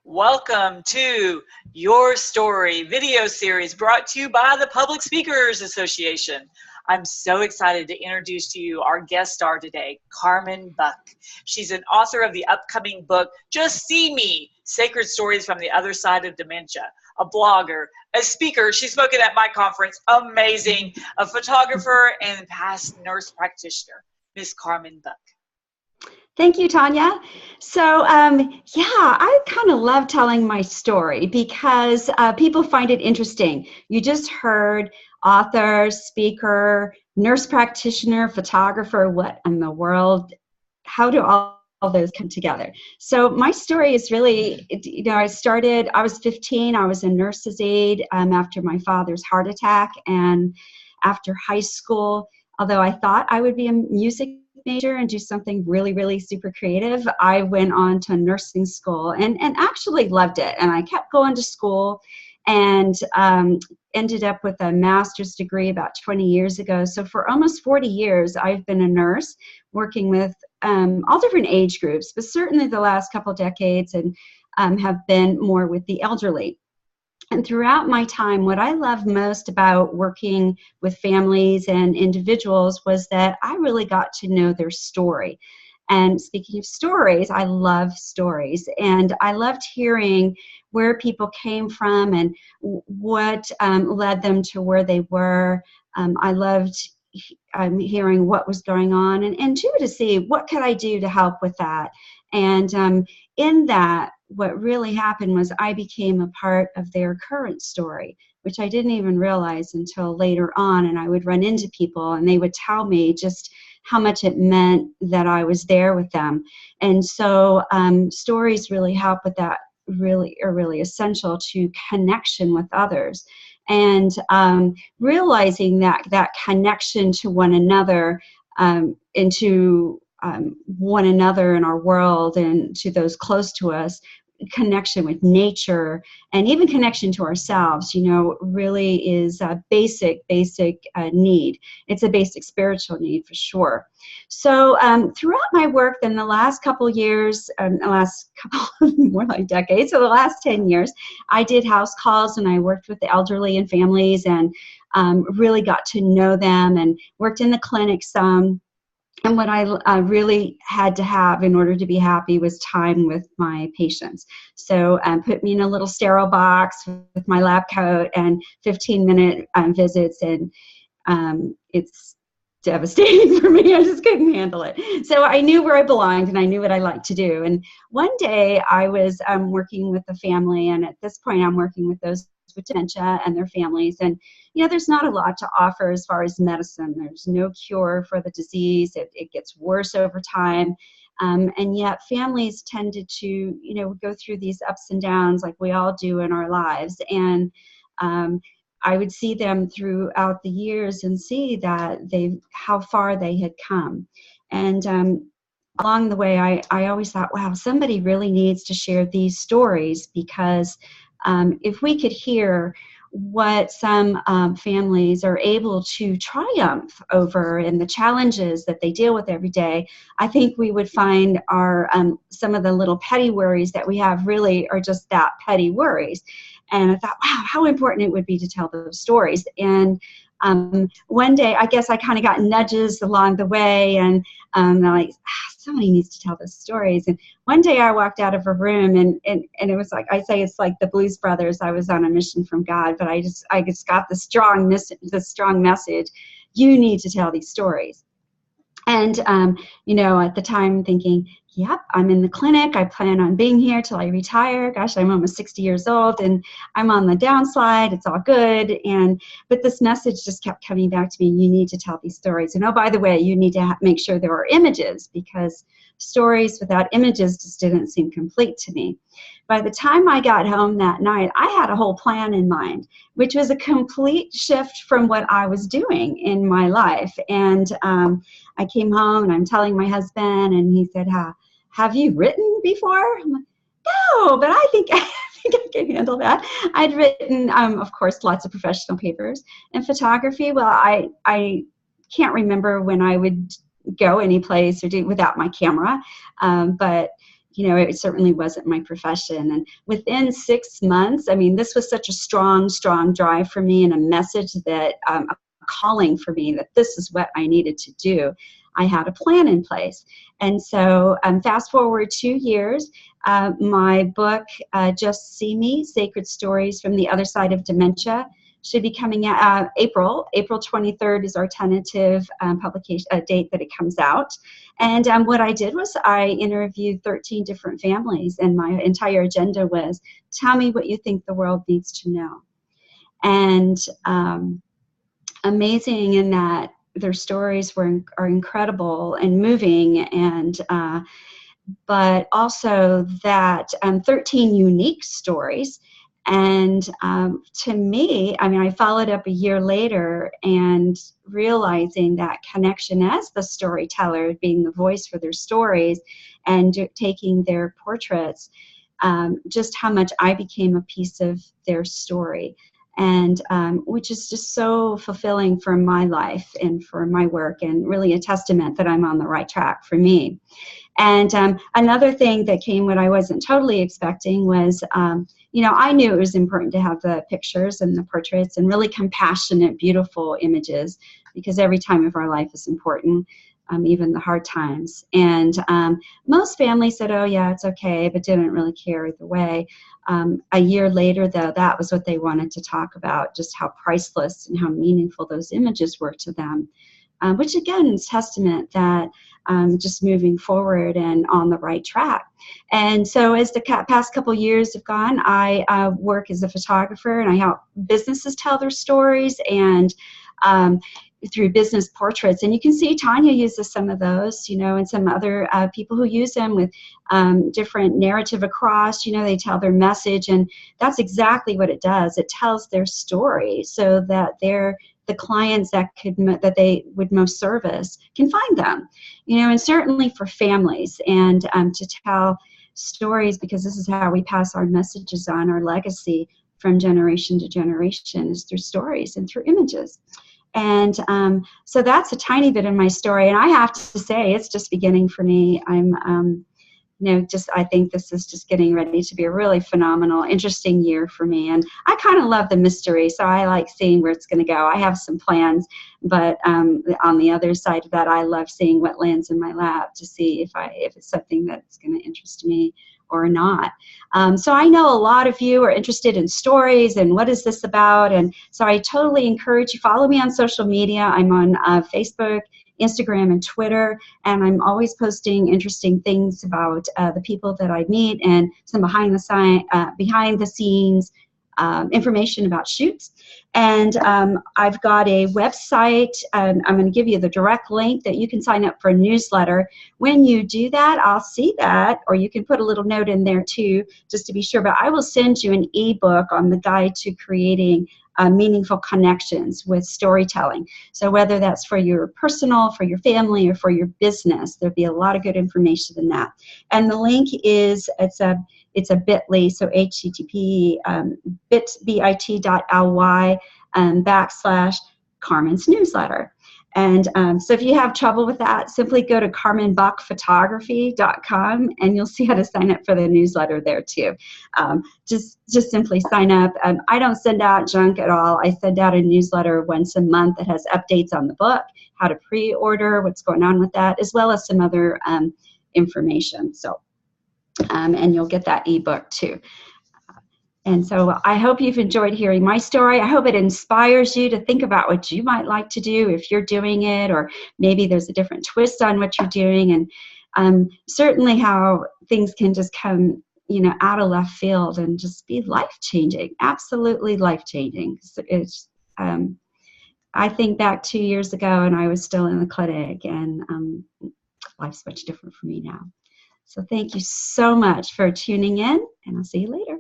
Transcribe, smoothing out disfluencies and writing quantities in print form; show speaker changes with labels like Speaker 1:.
Speaker 1: Welcome to Your Story video series brought to you by the Public Speakers Association. I'm so excited to introduce to you our guest star today, Carmen Buck. She's an author of the upcoming book, Just See Me, Sacred Stories from the Other Side of Dementia, a blogger, a speaker, she's spoken at my conference, amazing, a photographer, and past nurse practitioner, Miss Carmen Buck.
Speaker 2: Thank you, Tanya. So, I kind of love telling my story because people find it interesting. You just heard author, speaker, nurse practitioner, photographer. What in the world? How do all those come together? So my story is really, I was 15. I was a nurse's aide after my father's heart attack. And after high school, although I thought I would be a music major and do something really, really super creative, I went on to nursing school and actually loved it. And I kept going to school and ended up with a master's degree about 20 years ago. So for almost 40 years, I've been a nurse working with all different age groups, but certainly the last couple decades and have been more with the elderly. And throughout my time, what I loved most about working with families and individuals was that I really got to know their story. And speaking of stories, I love stories. And I loved hearing where people came from and what led them to where they were. I loved hearing what was going on and too, to see what could I do to help with that. And in that, what really happened was I became a part of their current story, which I didn't even realize until later on. And I would run into people and they would tell me just how much it meant that I was there with them. And so stories really help with that, really are really essential to connection with others. And realizing that connection to one another, into one another in our world and to those close to us, connection with nature and even connection to ourselves, really is a basic need. It's a basic spiritual need for sure. So throughout my work in the last couple years, more like decades, so the last 10 years, I did house calls and I worked with the elderly and families and really got to know them and worked in the clinic some. And what I really had to have in order to be happy was time with my patients. So put me in a little sterile box with my lab coat and 15-minute visits, and it's devastating for me. I just couldn't handle it. So I knew where I belonged and I knew what I liked to do. And one day I was working with a family, and at this point I'm working with those with dementia and their families. And, there's not a lot to offer as far as medicine. There's no cure for the disease. It gets worse over time. And yet families tended to, go through these ups and downs like we all do in our lives. And I would see them throughout the years and see that how far they had come. And along the way, I always thought, wow, somebody really needs to share these stories, because if we could hear what some families are able to triumph over and the challenges that they deal with every day, I think we would find our some of the little petty worries that we have really are just that, petty worries. And I thought, wow, how important it would be to tell those stories. And one day, I guess I kind of got nudges along the way, and I'm like, somebody needs to tell those stories. And one day I walked out of a room, and it was like, I say it's like the Blues Brothers. I was on a mission from God, but I just got the strong message. You need to tell these stories. And, at the time thinking, yep, I'm in the clinic. I plan on being here till I retire. Gosh, I'm almost 60 years old and I'm on the downslide. It's all good. But this message just kept coming back to me. You need to tell these stories. And oh, by the way, you need to make sure there are images, because stories without images just didn't seem complete to me. By the time I got home that night, I had a whole plan in mind, which was a complete shift from what I was doing in my life. And I came home and I'm telling my husband, and he said, have you written before? I'm like, no, but I think I can handle that. I'd written, of course, lots of professional papers. And photography, well, I can't remember when I would go any place or do without my camera. But you know, it certainly wasn't my profession. And within 6 months, I mean, this was such a strong, strong drive for me, and a message that, a calling for me, that this is what I needed to do. I had a plan in place. And so fast forward 2 years, my book, Just See Me, Sacred Stories from the Other Side of Dementia, should be coming out April 23rd is our tentative publication date that it comes out. And what I did was I interviewed 13 different families, and my entire agenda was, tell me what you think the world needs to know. And amazing in that their stories are incredible and moving, and but also that 13 unique stories. And to me, I mean, I followed up a year later and realizing that connection as the storyteller, being the voice for their stories and taking their portraits, just how much I became a piece of their story. And which is just so fulfilling for my life and for my work, and really a testament that I'm on the right track for me. And another thing that came, what I wasn't totally expecting, was, you know, I knew it was important to have the pictures and the portraits and really compassionate, beautiful images, because every time of our life is important, even the hard times. And most families said, oh yeah, it's okay, but didn't really care either way. A year later, though, that was what they wanted to talk about, just how priceless and how meaningful those images were to them, which again is testament that just moving forward and on the right track. And so as the past couple years have gone, I work as a photographer, and I help businesses tell their stories, and through business portraits. And you can see Tanya uses some of those, you know, and some other people who use them with different narrative across, you know, they tell their message, and that's exactly what it does. It tells their story so that the clients that they would most service can find them, you know, and certainly for families, and to tell stories, because this is how we pass our messages on, our legacy from generation to generation, is through stories and through images. And so that's a tiny bit of my story, and I have to say it's just beginning for me. I'm you know, I think this is just getting ready to be a really phenomenal, interesting year for me. And I kind of love the mystery, so I like seeing where it's going to go. I have some plans, but on the other side of that, I love seeing what lands in my lap to see if it's something that's going to interest me or not. So I know a lot of you are interested in stories and what is this about, and so I totally encourage you, follow me on social media. I'm on Facebook, Instagram, and Twitter, and I'm always posting interesting things about the people that I meet, and some behind the scenes information about shoots. And I've got a website. I'm going to give you the direct link that you can sign up for a newsletter. When you do that, I'll see that, or you can put a little note in there too, just to be sure. But I will send you an ebook on the guide to creating meaningful connections with storytelling. So whether that's for your personal, for your family, or for your business, there'll be a lot of good information in that. And the link is, it's a bit.ly, so http bit.ly / Carmen's newsletter. And so if you have trouble with that, simply go to carmenbuckphotography.com, and you'll see how to sign up for the newsletter there too. Just simply sign up. I don't send out junk at all. I send out a newsletter once a month that has updates on the book, how to pre-order, what's going on with that, as well as some other information. So, and you'll get that ebook too. And so I hope you've enjoyed hearing my story. I hope it inspires you to think about what you might like to do if you're doing it, or maybe there's a different twist on what you're doing. And certainly how things can just come, you know, out of left field and just be life-changing, absolutely life-changing. It's, I think back 2 years ago, and I was still in the clinic, and life's much different for me now. So thank you so much for tuning in, and I'll see you later.